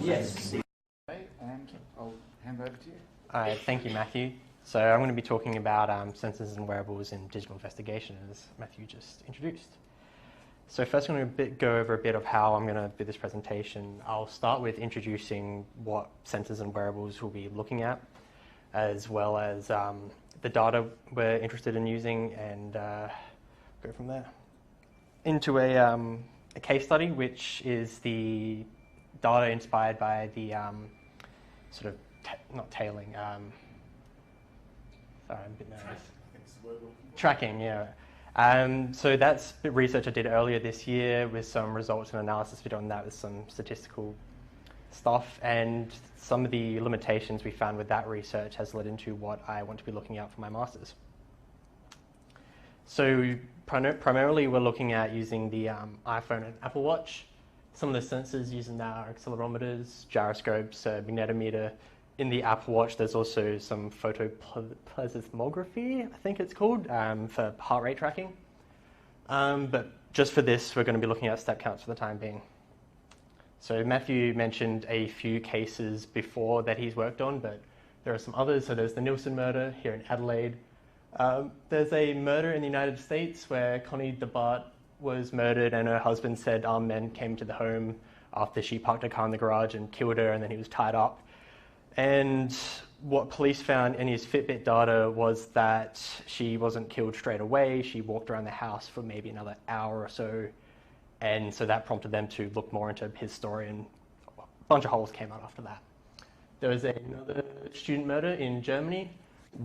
Yes. And I'll hand over to you. Thank you, Matthew. So I'm going to be talking about sensors and wearables in digital investigation, as Matthew just introduced. So first I'm going to go over a bit of how I'm going to do this presentation. I'll start with introducing what sensors and wearables we'll be looking at, as well as the data we're interested in using, and go from there. Into a case study, which is the data inspired by the sort of, not tailing, sorry, I'm a bit nervous. Tracking, yeah. So that's research I did earlier this year with some results and analysis we did on that with some statistical stuff, and some of the limitations we found with that research has led into what I want to be looking at for my master's. So primarily we're looking at using the iPhone and Apple Watch. Some of the sensors used in that are accelerometers, gyroscopes, magnetometer. In the Apple Watch there's also some photoplethysmography, I think it's called, for heart rate tracking. But just for this we're going to be looking at step counts for the time being. So Matthew mentioned a few cases before that he's worked on, but there are some others. So there's the Nielsen murder here in Adelaide. There's a murder in the United States where Connie DeBart was murdered, and her husband said armed men came to the home after she parked her car in the garage and killed her, and then he was tied up. And what police found in his Fitbit data was that she wasn't killed straight away. She walked around the house for maybe another hour or so, and so that prompted them to look more into his story, and a bunch of holes came out after that. There was another student murder in Germany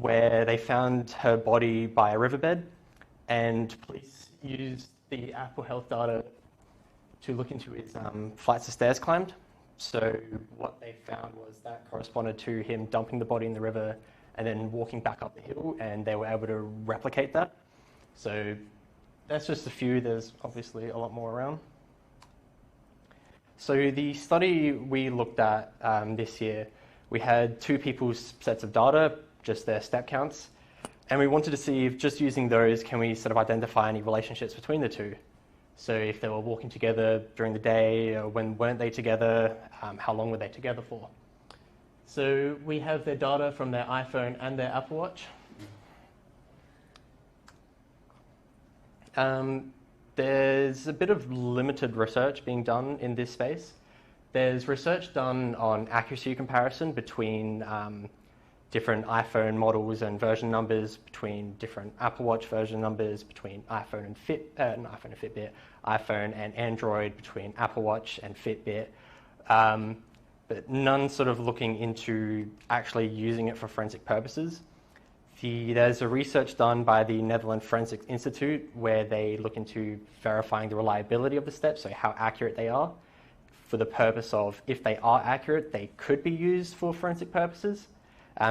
where they found her body by a riverbed, and police used the Apple Health data to look into his flights of stairs climbed. So what they found was that corresponded to him dumping the body in the river and then walking back up the hill, and they were able to replicate that. So that's just a few. There's obviously a lot more around. So the study we looked at this year, we had two people's sets of data, just their step counts, and we wanted to see if just using those can we sort of identify any relationships between the two. So if they were walking together during the day, or when weren't they together, how long were they together for? So we have their data from their iPhone and their Apple Watch. There's a bit of limited research being done in this space. There's research done on accuracy comparison between different iPhone models and version numbers, between different Apple Watch version numbers, between iPhone and Fitbit, iPhone and Android, between Apple Watch and Fitbit, but none sort of looking into actually using it for forensic purposes. There's a research done by the Netherlands Forensic Institute where they look into verifying the reliability of the steps, so how accurate they are, for the purpose of if they are accurate, they could be used for forensic purposes.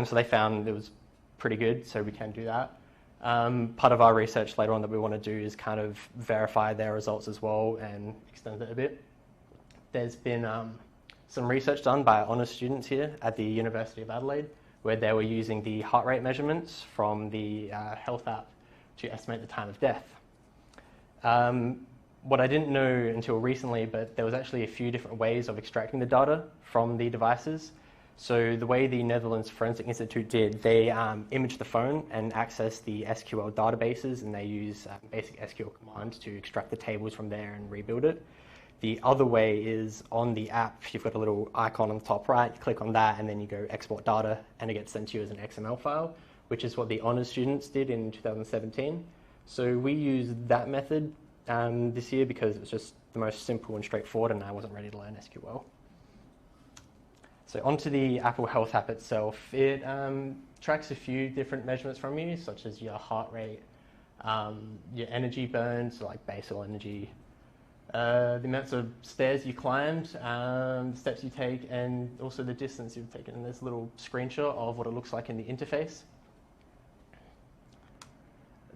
So they found it was pretty good, so we can do that. Part of our research later on that we want to do is kind of verify their results as well and extend it a bit. There's been some research done by honours students here at the University of Adelaide where they were using the heart rate measurements from the health app to estimate the time of death. What I didn't know until recently, but there was actually a few different ways of extracting the data from the devices. So the way the Netherlands Forensic Institute did, they imaged the phone and accessed the SQL databases, and they use basic SQL commands to extract the tables from there and rebuild it. The other way is on the app, you've got a little icon on the top right, you click on that and then you go export data and it gets sent to you as an XML file, which is what the honours students did in 2017. So we used that method this year because it was just the most simple and straightforward, and I wasn't ready to learn SQL. So onto the Apple Health app itself. It tracks a few different measurements from you, such as your heart rate, your energy burn, so like basal energy, the amounts of stairs you climbed, the steps you take, and also the distance you've taken. And there's a little screenshot of what it looks like in the interface.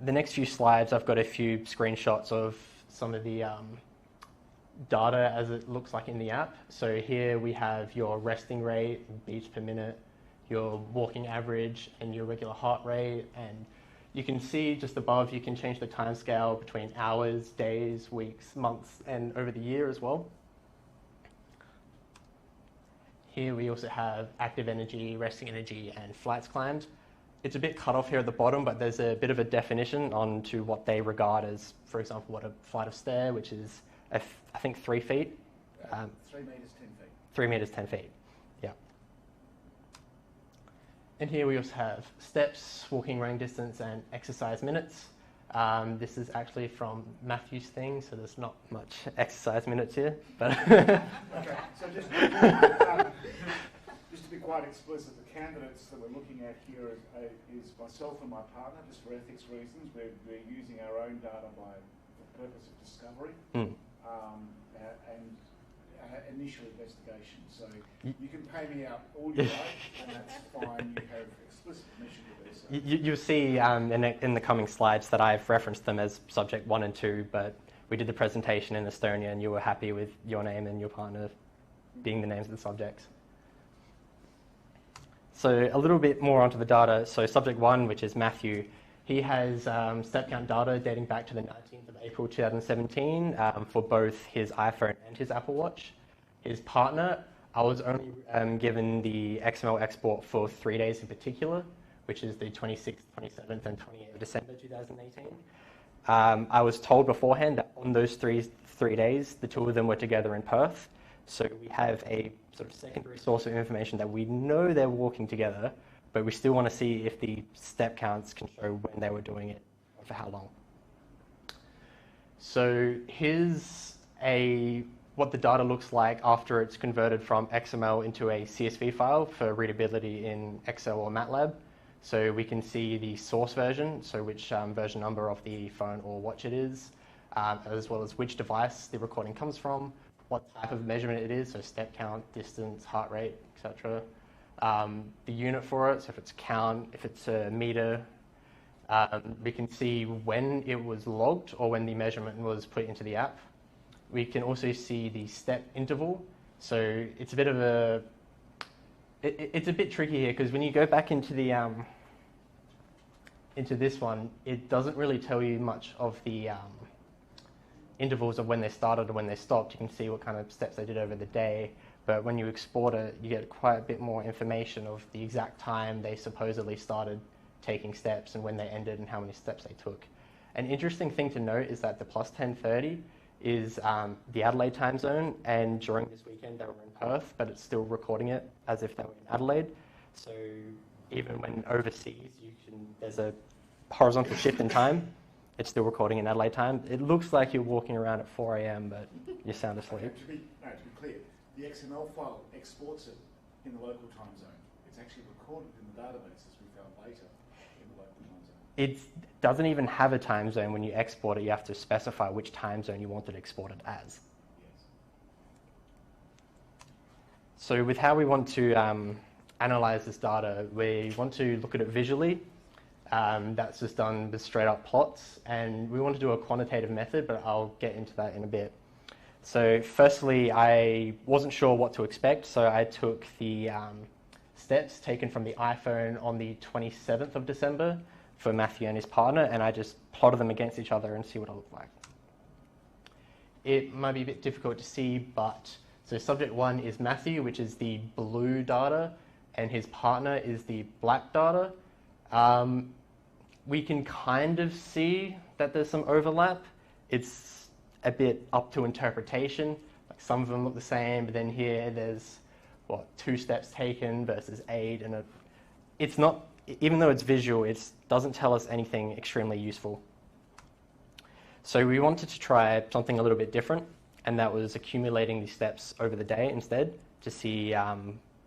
The next few slides, I've got a few screenshots of some of the data as it looks like in the app. So here we have your resting rate, beats per minute, your walking average, and your regular heart rate, and You can see just above, you can change the time scale between hours, days, weeks, months, and over the year as well. Here we also have active energy, resting energy, and flights climbed. It's a bit cut off here at the bottom, but there's a bit of a definition on to what they regard as, for example, what a flight of stair, which is, I think, 3 feet. 3 metres, 10 feet. 3 metres, 10 feet, yeah. And here we also have steps, walking running distance, and exercise minutes. This is actually from Matthew's thing, so there's not much exercise minutes here. But Okay, so just to be quite explicit, the candidates that we're looking at here is myself and my partner, just for ethics reasons. We're using our own data for the purpose of discovery and initial investigation. So you can pay me out all you like, and that's fine. You have explicit permission to do so. you'll see in the coming slides that I've referenced them as subject 1 and 2, but we did the presentation in Estonia and you were happy with your name and your partner being the names of the subjects. So a little bit more onto the data. So subject 1, which is Matthew, he has step count data dating back to the 19th of April 2017 for both his iPhone and his Apple Watch. His partner, I was only given the XML export for 3 days in particular, which is the 26th, 27th, and 28th of December 2018. I was told beforehand that on those three days, the two of them were together in Perth. So we have a sort of secondary source of information that we know they're walking together, but we still want to see if the step counts can show when they were doing it and for how long. So here's what the data looks like after it's converted from XML into a CSV file for readability in Excel or MATLAB. So we can see the source version, so which version number of the phone or watch it is, as well as which device the recording comes from, what type of measurement it is, so step count, distance, heart rate, etc. The unit for it, so if it's count, if it's a meter. We can see when it was logged or when the measurement was put into the app. We can also see the step interval. So it's a bit of a, it's a bit tricky here because when you go back into the into this one, it doesn't really tell you much of the intervals of when they started or when they stopped. You can see what kind of steps they did over the day, but when you export it, you get quite a bit more information of the exact time they supposedly started taking steps and when they ended and how many steps they took. An interesting thing to note is that the plus 1030 is the Adelaide time zone, and during this weekend they were in Perth, but it's still recording it as if they were in Adelaide. So even when overseas, there's a horizontal shift in time, it's still recording in Adelaide time. It looks like you're walking around at 4 a.m, but you sound asleep. To be clear, the XML file exports it in the local time zone. It's actually recorded in the database, as we found later, in the local time zone. It doesn't even have a time zone. When you export it, you have to specify which time zone you want it exported as. Yes. So with how we want to analyze this data, we want to look at it visually. That's just done with straight up plots, and we want to do a quantitative method, but I'll get into that in a bit. So firstly, I wasn't sure what to expect, so I took the steps taken from the iPhone on the 27th of December for Matthew and his partner, and I just plotted them against each other and see what it looked like. It might be a bit difficult to see, but so subject 1 is Matthew, which is the blue data, and his partner is the black data. We can kind of see that there's some overlap. It's a bit up to interpretation. Like some of them look the same, but then here there's 2 steps taken versus 8, and it's not, even though it's visual, it doesn't tell us anything extremely useful. So we wanted to try something a little bit different, and that was accumulating the steps over the day instead to see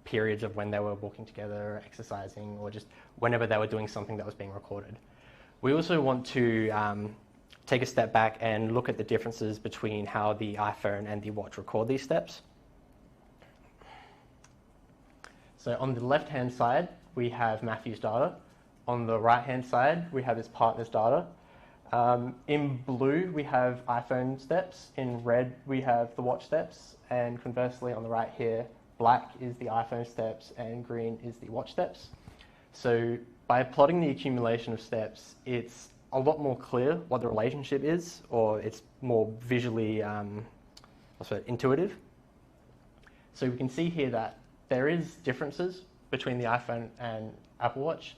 periods of when they were walking together, exercising, or just whenever they were doing something that was being recorded. We also want to take a step back and look at the differences between how the iPhone and the watch record these steps. So on the left-hand side, we have Matthew's data. On the right-hand side, we have his partner's data. In blue, we have iPhone steps. In red, we have the watch steps. And conversely, on the right here, black is the iPhone steps and green is the watch steps. So by plotting the accumulation of steps, it's a lot more clear what the relationship is, or it's more visually intuitive. So we can see here that there is differences between the iPhone and Apple Watch.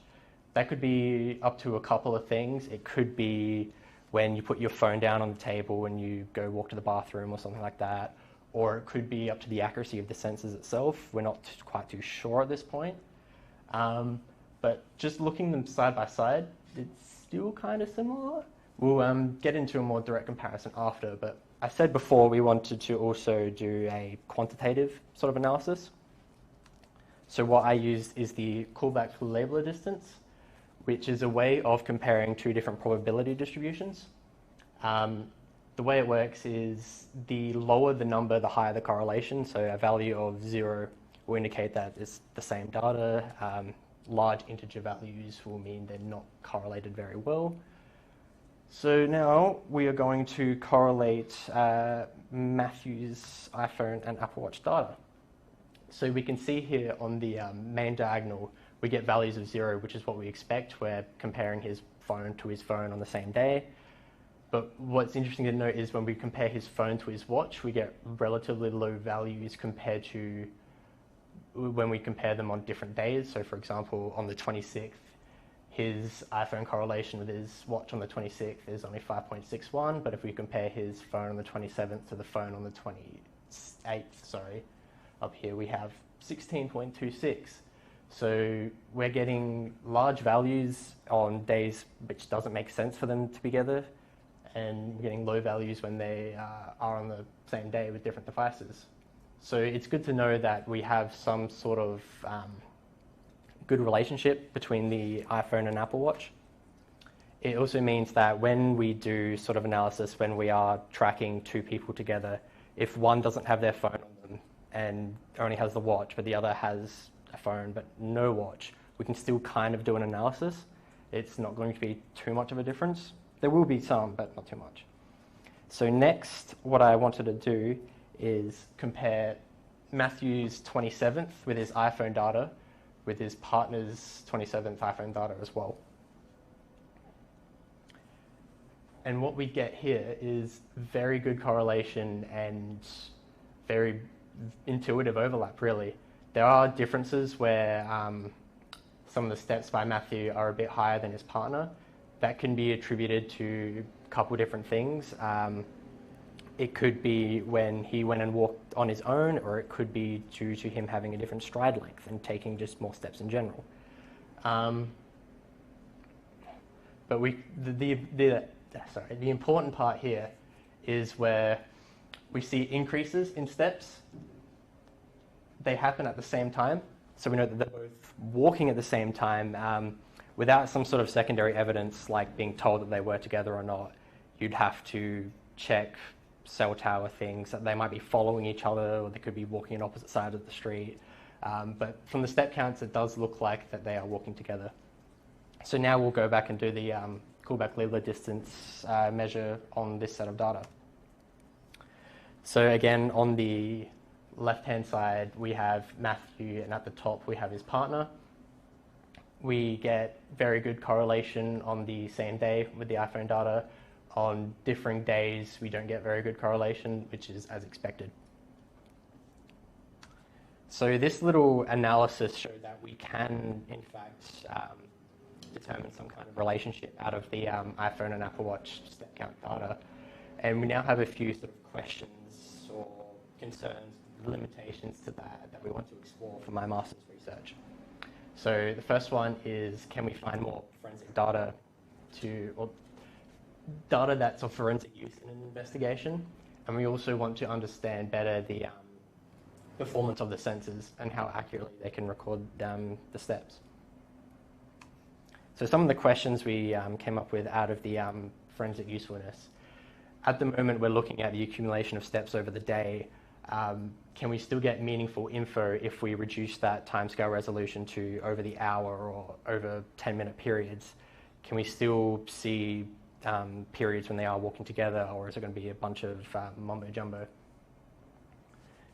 That could be up to a couple of things. It could be when you put your phone down on the table and you go walk to the bathroom or something like that. Or it could be up to the accuracy of the sensors itself. We're not quite too sure at this point. But just looking them side by side, it's still kind of similar. We'll get into a more direct comparison after, but I said before we wanted to also do a quantitative sort of analysis. So what I used is the callback labeler distance, which is a way of comparing two different probability distributions. The way it works is the lower the number, the higher the correlation. So a value of 0 will indicate that it's the same data. Large integer values will mean they're not correlated very well. So now we are going to correlate Matthew's iPhone and Apple Watch data. So we can see here on the main diagonal, we get values of 0, which is what we expect. We're comparing his phone to his phone on the same day. But what's interesting to note is when we compare his phone to his watch, we get relatively low values compared to when we compare them on different days. So for example, on the 26th, his iPhone correlation with his watch on the 26th is only 5.61, but if we compare his phone on the 27th to the phone on the 28th, up here we have 16.26. So we're getting large values on days which doesn't make sense for them to be together, and we're getting low values when they are on the same day with different devices. So it's good to know that we have some sort of good relationship between the iPhone and Apple Watch. It also means that when we do sort of analysis, when we are tracking two people together, if one doesn't have their phone on them and only has the watch, but the other has a phone but no watch, we can still kind of do an analysis. It's not going to be too much of a difference. There will be some, but not too much. So next, what I wanted to do is compare Matthew's 27th with his iPhone data with his partner's 27th iPhone data as well. And what we get here is very good correlation and very intuitive overlap, really. There are differences where some of the steps by Matthew are a bit higher than his partner. That can be attributed to a couple different things. It could be when he went and walked on his own, or it could be due to him having a different stride length and taking just more steps in general. But the important part here is where we see increases in steps. They happen at the same time, so we know that they're both walking at the same time without some sort of secondary evidence like being told that they were together or not. You'd have to check cell tower things, that they might be following each other, or they could be walking on opposite sides of the street. But from the step counts, it does look like that they are walking together. So now we'll go back and do the callback leveler distance measure on this set of data. So again, on the left-hand side, we have Matthew, and at the top, we have his partner. We get very good correlation on the same day with the iPhone data. On differing days, we don't get very good correlation, which is as expected. So this little analysis showed that we can, in fact, determine some kind of relationship out of the iPhone and Apple Watch step count data. And we now have a few sort of questions or concerns, limitations to that we want to explore for my master's research. So the first one is, can we find more forensic data or data that's of forensic use in an investigation? And we also want to understand better the performance of the sensors and how accurately they can record the steps. So some of the questions we came up with out of the forensic usefulness. At the moment, we're looking at the accumulation of steps over the day. Can we still get meaningful info if we reduce that timescale resolution to over the hour or over 10-minute periods? Can we still see periods when they are walking together, or is it going to be a bunch of mumbo-jumbo?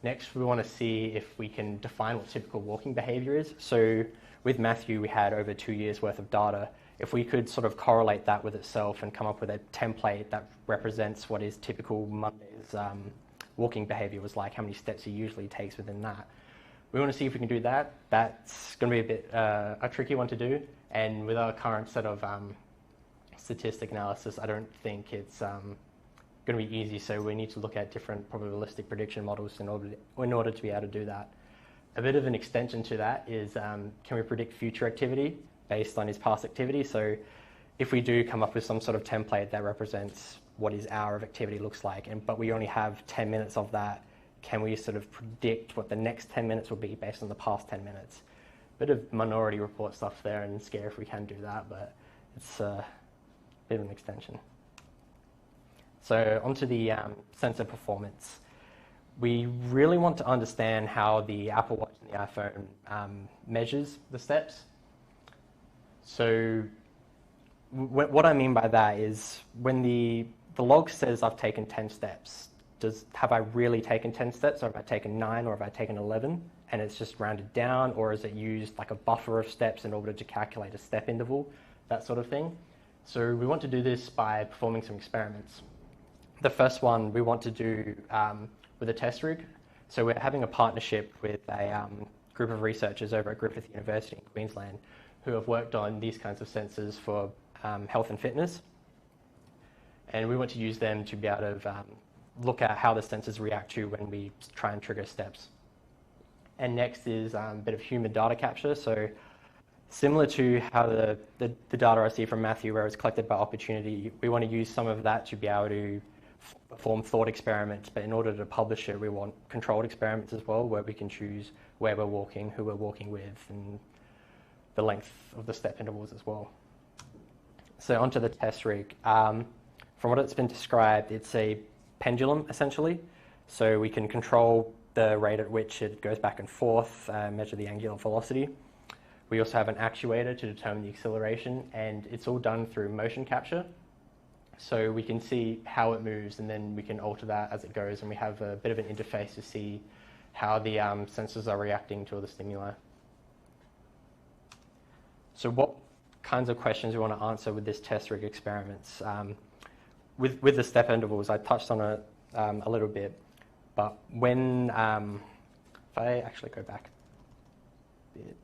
Next, we want to see if we can define what typical walking behavior is. So with Matthew, we had over 2 years worth of data. If we could sort of correlate that with itself and come up with a template that represents what his typical Monday's walking behavior was like, how many steps he usually takes within that. We want to see if we can do that. That's going to be a bit a tricky one to do. And with our current set of statistic analysis, I don't think it's going to be easy. So we need to look at different probabilistic prediction models in order to be able to do that. A bit of an extension to that is, can we predict future activity based on his past activity? So if we do come up with some sort of template that represents what his hour of activity looks like, but we only have 10 minutes of that, can we sort of predict what the next 10 minutes will be based on the past 10 minutes? Bit of minority report stuff there, and scary if we can do that, but it's a bit of an extension. So onto the sensor performance. We really want to understand how the Apple Watch and the iPhone measures the steps. So what I mean by that is when the log says I've taken 10 steps, have I really taken 10 steps, or have I taken 9, or have I taken 11, and it's just rounded down, or is it used like a buffer of steps in order to calculate a step interval, that sort of thing? So we want to do this by performing some experiments. The first one we want to do with a test rig. So we're having a partnership with a group of researchers over at Griffith University in Queensland who have worked on these kinds of sensors for health and fitness. And we want to use them to be able to look at how the sensors react to when we try and trigger steps. And next is a bit of human data capture. So similar to how the data I see from Matthew, where it's collected by opportunity, we want to use some of that to be able to perform thought experiments, but in order to publish it, we want controlled experiments as well, where we can choose where we're walking, who we're walking with, and the length of the step intervals as well. So onto the test rig. From what it's been described, it's a pendulum, essentially. So we can control the rate at which it goes back and forth, measure the angular velocity. We also have an actuator to determine the acceleration, and it's all done through motion capture. So we can see how it moves, and then we can alter that as it goes, and we have a bit of an interface to see how the sensors are reacting to all the stimuli. So what kinds of questions we want to answer with this test rig experiments? With the step intervals, I touched on it a little bit, but when, if I actually go back a bit.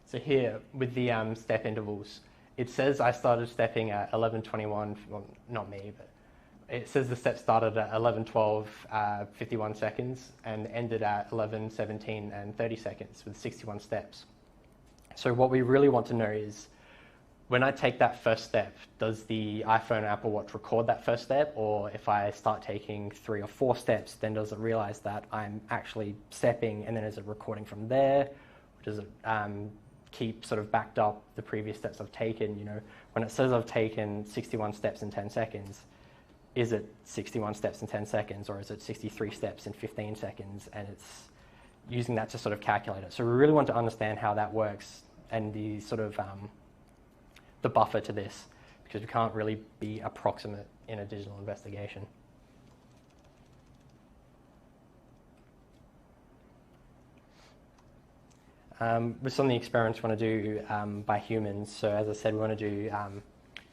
So here, with the step intervals, it says I started stepping at 11:21, well, not me, but it says the step started at 11:12, 51 seconds, and ended at 11:17 and 30 seconds with 61 steps. So what we really want to know is, when I take that first step, does the iPhone or Apple Watch record that first step? Or if I start taking 3 or 4 steps, then does it realize that I'm actually stepping, and then is it recording from there? Or does it keep sort of backed up the previous steps I've taken? You know, when it says I've taken 61 steps in 10 seconds, is it 61 steps in 10 seconds, or is it 63 steps in 15 seconds? And it's using that to sort of calculate it. So we really want to understand how that works, and the sort of the buffer to this, because we can't really be approximate in a digital investigation. With some of the experiments we want to do by humans, so as I said, we want to do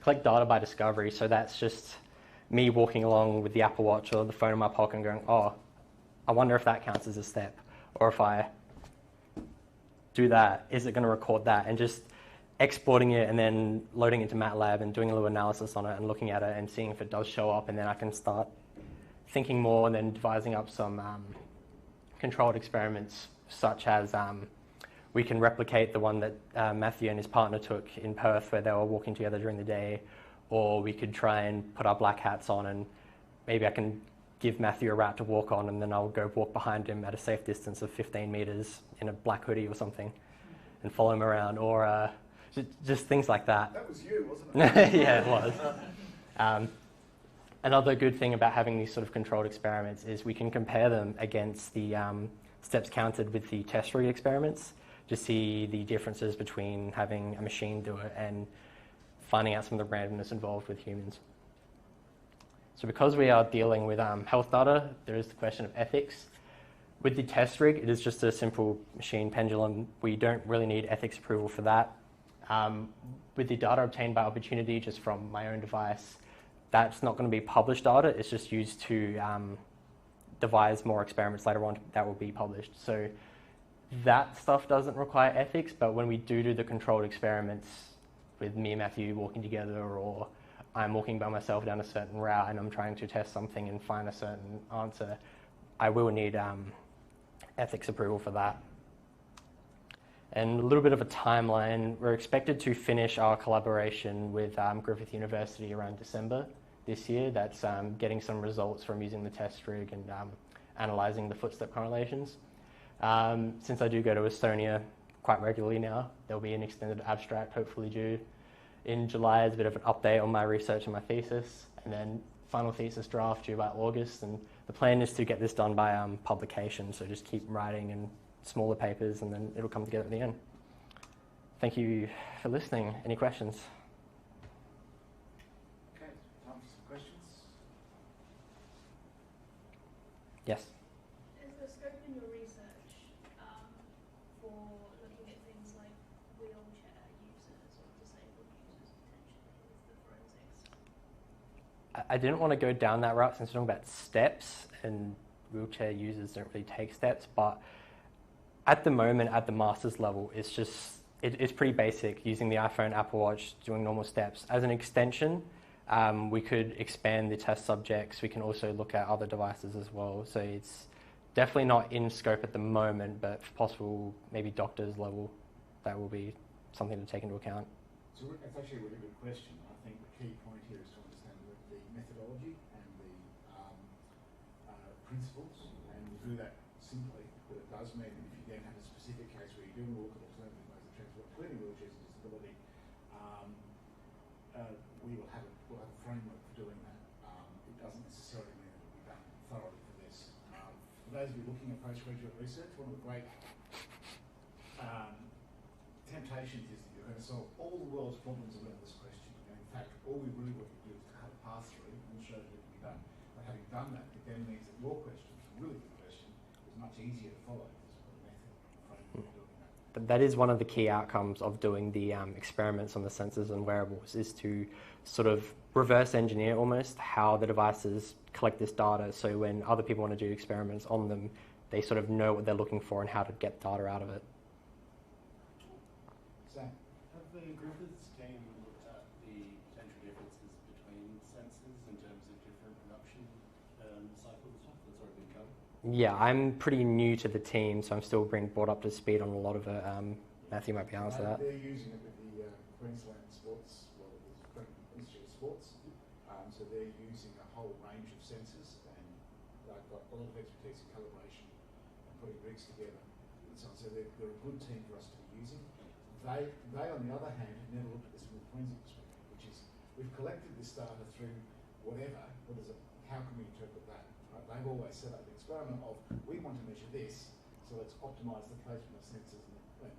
collect data by discovery. So that's just me walking along with the Apple Watch or the phone in my pocket and going, oh, I wonder if that counts as a step. Or if I do that, is it going to record that? And just exporting it and then loading it into MATLAB and doing a little analysis on it and looking at it and seeing if it does show up, and then I can start thinking more and then devising up some controlled experiments, such as we can replicate the one that Matthew and his partner took in Perth, where they were walking together during the day, or we could try and put our black hats on, and maybe I can give Matthew a route to walk on, and then I'll go walk behind him at a safe distance of 15 meters in a black hoodie or something and follow him around, or just things like that. That was you, wasn't it? Yeah, it was. Another good thing about having these sort of controlled experiments is we can compare them against the steps counted with the test rig experiments to see the differences between having a machine do it and finding out some of the randomness involved with humans. So because we are dealing with health data, there is the question of ethics. With the test rig, it is just a simple machine pendulum. We don't really need ethics approval for that. With the data obtained by Opportunity, just from my own device, that's not going to be published data. It's just used to devise more experiments later on that will be published. So that stuff doesn't require ethics, but when we do the controlled experiments with me and Matthew walking together, or I'm walking by myself down a certain route and I'm trying to test something and find a certain answer, I will need ethics approval for that. And a little bit of a timeline. We're expected to finish our collaboration with Griffith University around December this year. That's getting some results from using the test rig and analysing the footstep correlations. Since I do go to Estonia quite regularly now, there'll be an extended abstract hopefully due in July as a bit of an update on my research and my thesis, and then final thesis draft due by August. And the plan is to get this done by publication, so just keep writing in smaller papers and then it'll come together at the end. Thank you for listening. Any questions? Okay, time for some questions. Yes? Is the scope in your research for looking at things like wheelchair users or disabled users potentially with the forensics? I didn't want to go down that route since we're talking about steps, and wheelchair users don't really take steps, but at the moment, at the master's level, it's pretty basic, using the iPhone, Apple Watch, doing normal steps. As an extension, we could expand the test subjects. We can also look at other devices as well. So it's definitely not in scope at the moment, but if possible, maybe doctor's level, that will be something to take into account. So it's actually a really good question. I think the key point here is to understand the methodology and the principles, and we'll do that simply, but it does mean that if you then have a specific case where you do look at alternative ways of transport, including wheelchairs and disability, we'll have a framework for doing that. It doesn't necessarily mean that it will be done thoroughly for this. For those of you looking at postgraduate research, one of the great temptations is that you're going to solve all the world's problems around this question. And in fact, all we really want to do is to have a pass through and show that it can be done. But having done that, it then means that your question, which is a really good question, is much easier to follow. But that is one of the key outcomes of doing the experiments on the sensors and wearables, is to sort of reverse engineer almost how the devices collect this data, so when other people want to do experiments on them, they sort of know what they're looking for and how to get data out of it. Sam? Have the Griffiths team looked at the potential differences between sensors in terms of different production cycles and stuff that's already been covered? Yeah, I'm pretty new to the team, so I'm still being brought up to speed on a lot of it. Matthew might be able to answer that. They're using it with the Queensland Sports, well, the Institute of Sports. So they're using a whole range of sensors, and they've got a lot of expertise in calibration and putting rigs together and so on. So they're a good team for us to be using. They, on the other hand, have never looked at this from a forensic perspective, which is we've collected this data through whatever. What is it? How can we interpret that? Right? They've always set up the experiment of we want to measure this, so let's optimise the placement of sensors and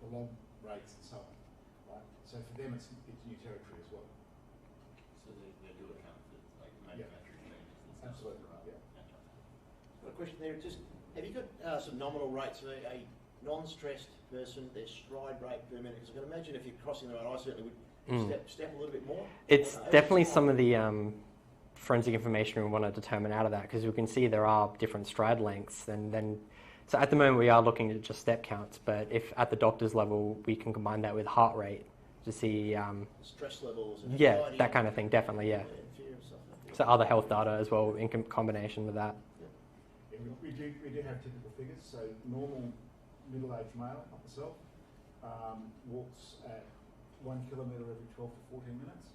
the log rates and so on. Right? So for them, it's new territory as well. So they do account for like manufacturing changes and stuff. Absolutely. Right? Yeah. Got a question there. Just have you got some nominal rates of a non-stressed person, their stride rate per minute? Because I can imagine if you're crossing the road, I certainly would step a little bit more. It's definitely some of the forensic information we want to determine out of that, because we can see there are different stride lengths, and then so at the moment we are looking at just step counts, but if at the doctor's level we can combine that with heart rate to see stress levels and yeah, that kind of thing, definitely, yeah. fear and stuff like that. So other health data as well in combination with that. Yeah, we do have typical figures. So normal middle-aged male, like myself, walks at 1 kilometre every 12 to 14 minutes.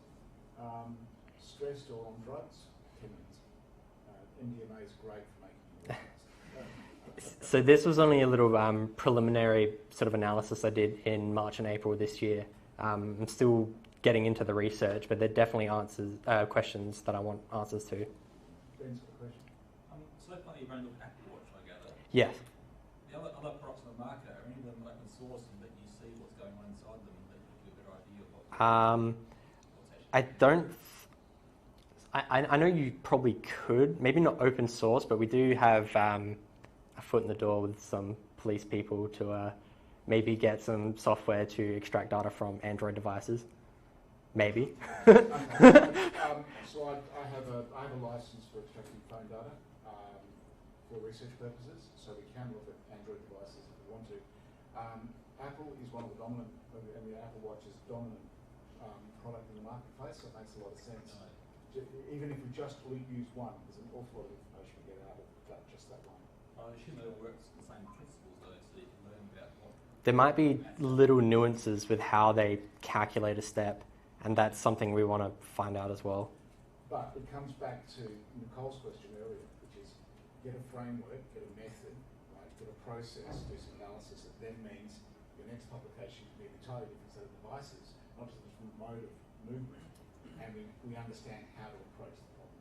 Stressed or on drugs, 10 minutes. MDMA is great for making you So this was only a little preliminary sort of analysis I did in March and April this year. I'm still getting into the research, but there are definitely questions that I want answers to. Ben's got a question. So far you've only looked at Apple Watch, I gather. Yes. The other products on the market, are any of them open source and that you see what's going on inside them and that gives you a better idea of what's I don't. I know you probably could, maybe not open source, but we do have a foot in the door with some police people to maybe get some software to extract data from Android devices. Maybe. Okay. So I have a license for extracting phone data for research purposes, so we can look at Android devices if we want to. Apple is one of the dominant, and the Apple Watch is dominant product in the marketplace, so it makes a lot of sense. Even if we just use one, there's an awful lot of information we get out of just that one. I assume it all works the same principles though, so you can learn about what... There might be little nuances with how they calculate a step, and that's something we want to find out as well. But it comes back to Nicole's question earlier, which is get a framework, get a method, right, get a process, do some analysis that then means your next publication can be an entirely different set of devices, not just a different mode of movement, and we understand how to approach the problem.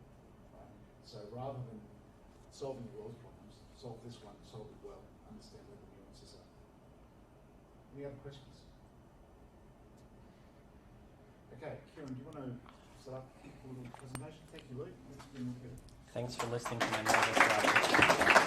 Right? So rather than solving the world's problems, solve this one, solve it well, understand where the nuances are. Any other questions? Okay, Kieran, do you want to set up a little presentation? Thank you, Luke. Thanks for listening to my nervous